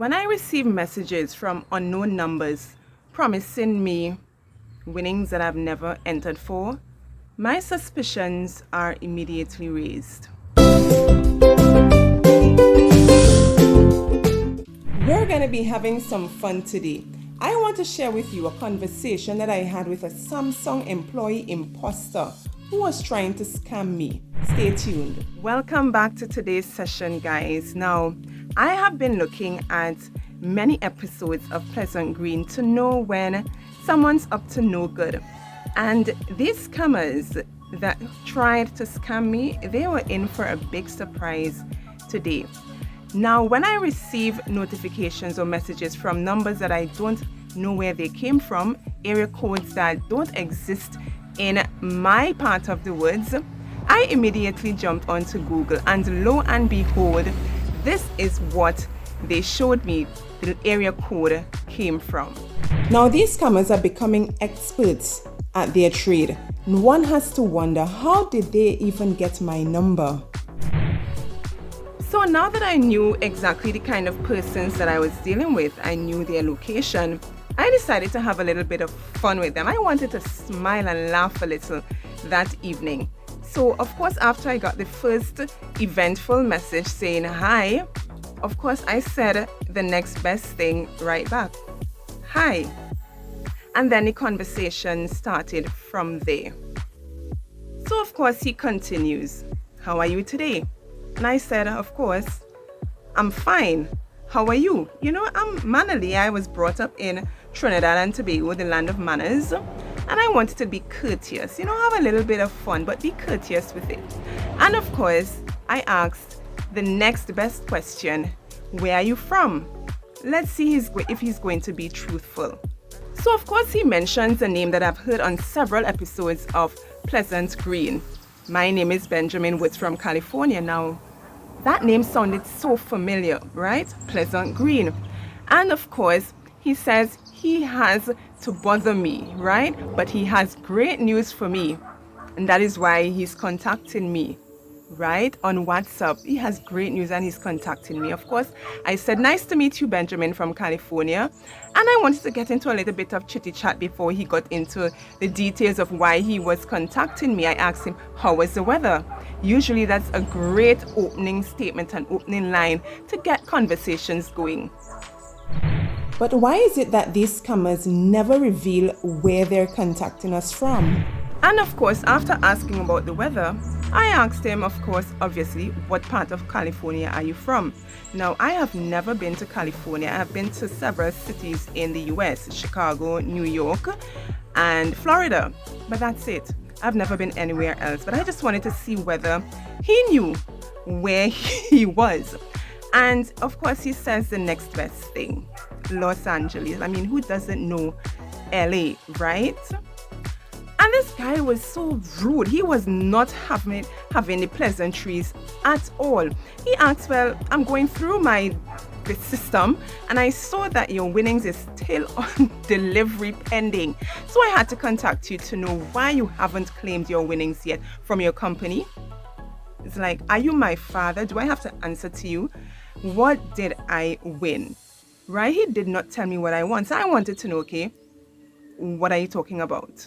When I receive messages from unknown numbers promising me winnings that I've never entered for, my suspicions are immediately raised. We're going to be having some fun today. I want to share with you a conversation that I had with a Samsung employee imposter who was trying to scam me. Stay tuned. Welcome back to today's session, guys. Now, I have been looking at many episodes of Pleasant Green to know when someone's up to no good. And these scammers that tried to scam me, they were in for a big surprise today. Now, when I receive notifications or messages from numbers that I don't know where they came from, area codes that don't exist in my part of the woods, I immediately jumped onto Google, and lo and behold, this is what they showed me the area code came from. Now, these scammers are becoming experts at their trade. One has to wonder, how did they even get my number? So now that I knew exactly the kind of persons that I was dealing with, I knew their location, I decided to have a little bit of fun with them. I wanted to smile and laugh a little that evening. So, of course, after I got the first eventful message saying hi, of course, I said the next best thing right back. Hi. And then the conversation started from there. So, of course, he continues. How are you today? And I said, of course, I'm fine. How are you? You know, I'm Manali. I was brought up in Trinidad and Tobago, the land of manners. And I wanted to be courteous, you know, have a little bit of fun, but be courteous with it. And of course, I asked the next best question, where are you from? Let's see if he's going to be truthful. So of course, he mentions a name that I've heard on several episodes of Pleasant Green. My name is Benjamin Woods from California. Now, that name sounded so familiar, right? Pleasant Green. And of course, he says he has to bother me, right? But he has great news for me. And that is why he's contacting me, right? On WhatsApp. He has great news and he's contacting me. Of course, I said, nice to meet you, Benjamin from California. And I wanted to get into a little bit of chitty chat before he got into the details of why he was contacting me. I asked him, how was the weather? Usually that's a great opening statement and opening line to get conversations going. But why is it that these scammers never reveal where they're contacting us from? And of course, after asking about the weather, I asked him, of course, obviously, what part of California are you from? Now, I have never been to California. I have been to several cities in the US, Chicago, New York, and Florida. But that's it. I've never been anywhere else. But I just wanted to see whether he knew where he was. And of course, he says the next best thing, Los Angeles. I mean, who doesn't know LA, right? And this guy was so rude. He was not having the pleasantries at all. He asked, well, I'm going through the system and I saw that your winnings is still on delivery pending. So I had to contact you to know why you haven't claimed your winnings yet from your company. It's like, are you my father? Do I have to answer to you? What did I win? Right? He did not tell me what I want. So I wanted to know, okay, what are you talking about?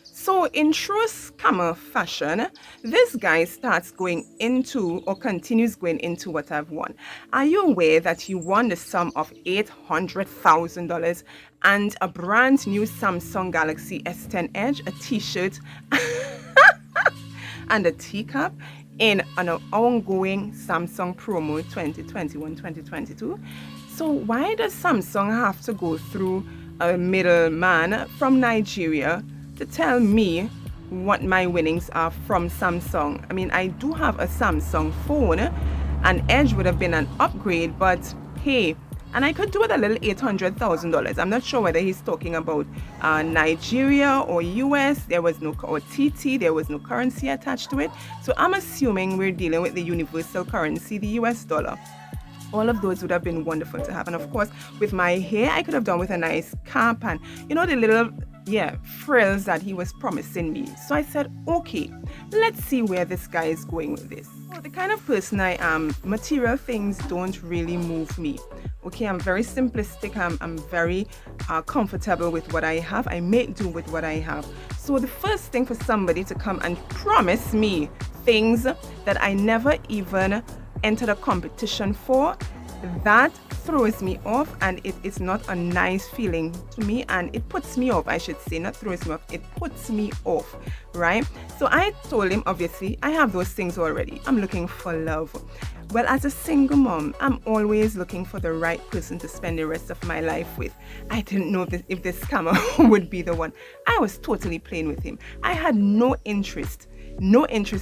So in true scammer fashion, this guy starts going into or continues going into what I've won. Are you aware that you won the sum of $800,000 and a brand new Samsung Galaxy S10 Edge, a t-shirt and a teacup in an ongoing Samsung promo 2021-2022? So why does Samsung have to go through a middleman from Nigeria to tell me what my winnings are from Samsung? I mean, I do have a Samsung phone. An Edge would have been an upgrade, but hey, and I could do it a little $800,000. I'm not sure whether he's talking about Nigeria or US. There was no, or TT, there was no currency attached to it. So I'm assuming we're dealing with the universal currency, the US dollar. All of those would have been wonderful to have. And of course, with my hair, I could have done with a nice cap and, you know, the little frills that he was promising me. So I said, okay, let's see where this guy is going with this. So the kind of person I am, material things don't really move me. Okay, I'm very simplistic. I'm very comfortable with what I have. I make do with what I have. So the first thing for somebody to come and promise me things that I never even entered a competition for, that throws me off, and it is not a nice feeling to me, and it puts me off. I should say, not throws me off, it puts me off, right? So I told him, obviously I have those things already. I'm looking for love. Well, as a single mom, I'm always looking for the right person to spend the rest of my life with. I didn't know if this scammer would be the one. I was totally playing with him. I had no interest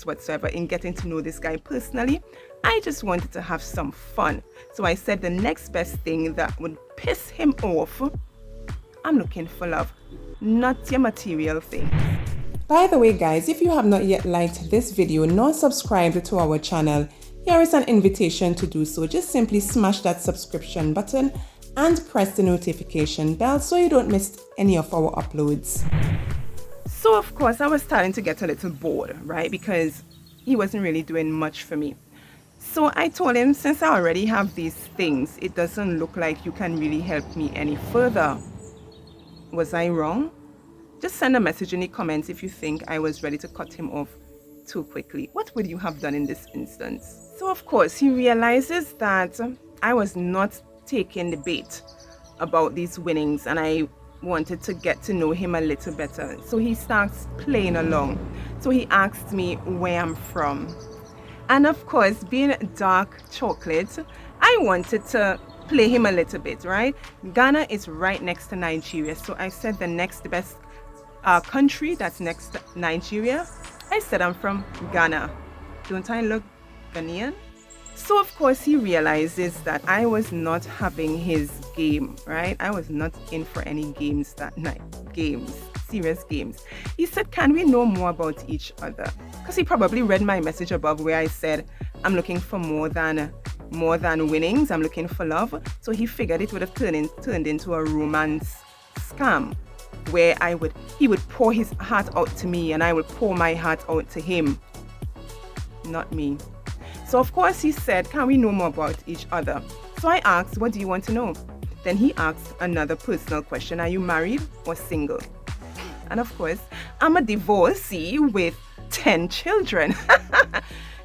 whatsoever in getting to know this guy personally. I just wanted to have some fun. So I said the next best thing that would piss him off, I'm looking for love, not your material things. By the way, guys, if you have not yet liked this video nor subscribed to our channel, here is an invitation to do so. Just simply smash that subscription button and press the notification bell so you don't miss any of our uploads. So of course I was starting to get a little bored, right? Because he wasn't really doing much for me. So I told him, since I already have these things, it doesn't look like you can really help me any further. Was I wrong? Just send a message in the comments if you think I was ready to cut him off too quickly. What would you have done in this instance? So of course he realizes that I was not taking the bait about these winnings, and I wanted to get to know him a little better. So he starts playing along. So he asked me where I'm from. And of course, being dark chocolate, I wanted to play him a little bit, right? Ghana is right next to Nigeria. So I said the next best country that's next to Nigeria. I said I'm from Ghana. Don't I look Ghanaian? So of course he realizes that I was not having his game, right? I was not in for any games that night. Serious games. He said, can we know more about each other? Because he probably read my message above where I said, I'm looking for more than winnings. I'm looking for love. So he figured it would have turned into a romance scam where he would pour his heart out to me and I would pour my heart out to him. Not me. So of course he said, can we know more about each other? So I asked, what do you want to know? Then he asked another personal question. Are you married or single? And of course, I'm a divorcee with 10 children.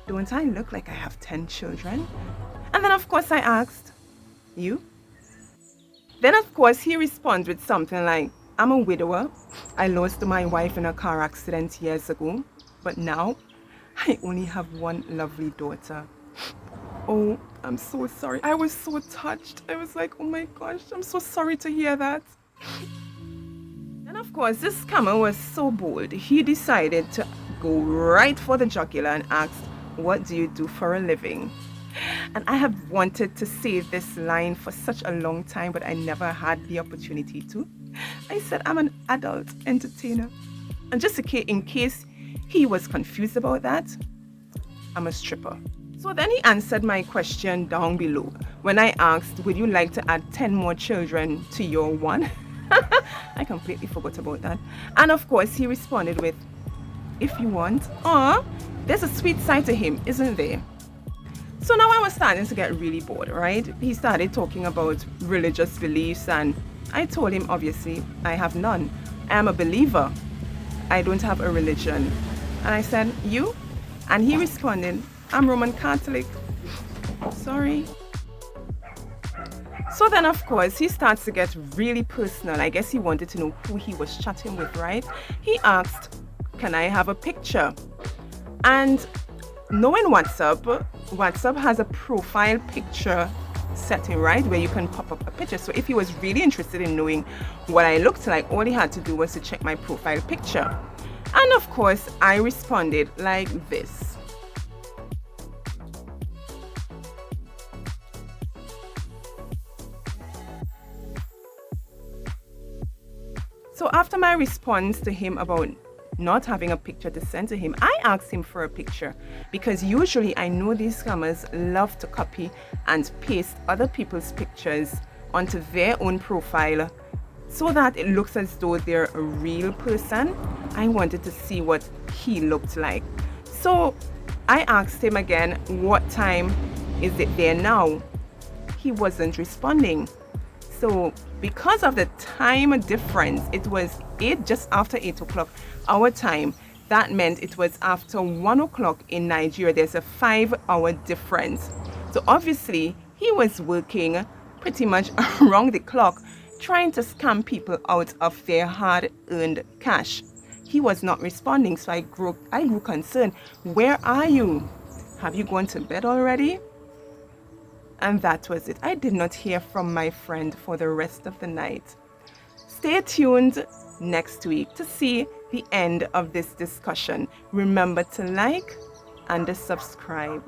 Don't I look like I have 10 children? And then of course I asked, you? Then of course he responds with something like, I'm a widower. I lost my wife in a car accident years ago, but now I only have one lovely daughter. Oh, I'm so sorry. I was so touched. I was like, oh my gosh, I'm so sorry to hear that. And of course, this scammer was so bold. He decided to go right for the jugular and asked, what do you do for a living? And I have wanted to say this line for such a long time, but I never had the opportunity to. I said, I'm an adult entertainer. And just in case he was confused about that, I'm a stripper. So then he answered my question down below when I asked, would you like to add 10 more children to your one? I completely forgot about that. And of course, he responded with, if you want. There's a sweet side to him, isn't there? So now I was starting to get really bored, right? He started talking about religious beliefs, and I told him, obviously, I have none. I am a believer. I don't have a religion. And I said, you? And he responded, I'm Roman Catholic. Sorry. So then, of course, he starts to get really personal. I guess he wanted to know who he was chatting with, right? He asked, can I have a picture? And knowing WhatsApp has a profile picture setting, right, where you can pop up a picture. So if he was really interested in knowing what I looked like, all he had to do was to check my profile picture. And of course, I responded like this. So after my response to him about not having a picture to send to him, I asked him for a picture, because usually I know these scammers love to copy and paste other people's pictures onto their own profile so that it looks as though they're a real person. I wanted to see what he looked like. So I asked him again, what time is it there now? He wasn't responding. So because of the time difference, it was just after 8 o'clock our time. That meant it was after 1 o'clock in Nigeria. There's a 5-hour difference. So obviously he was working pretty much around the clock, trying to scam people out of their hard-earned cash. He was not responding, so I grew concerned. Where are you? Have you gone to bed already? And that was it. I did not hear from my friend for the rest of the night. Stay tuned next week to see the end of this discussion. Remember to like and subscribe.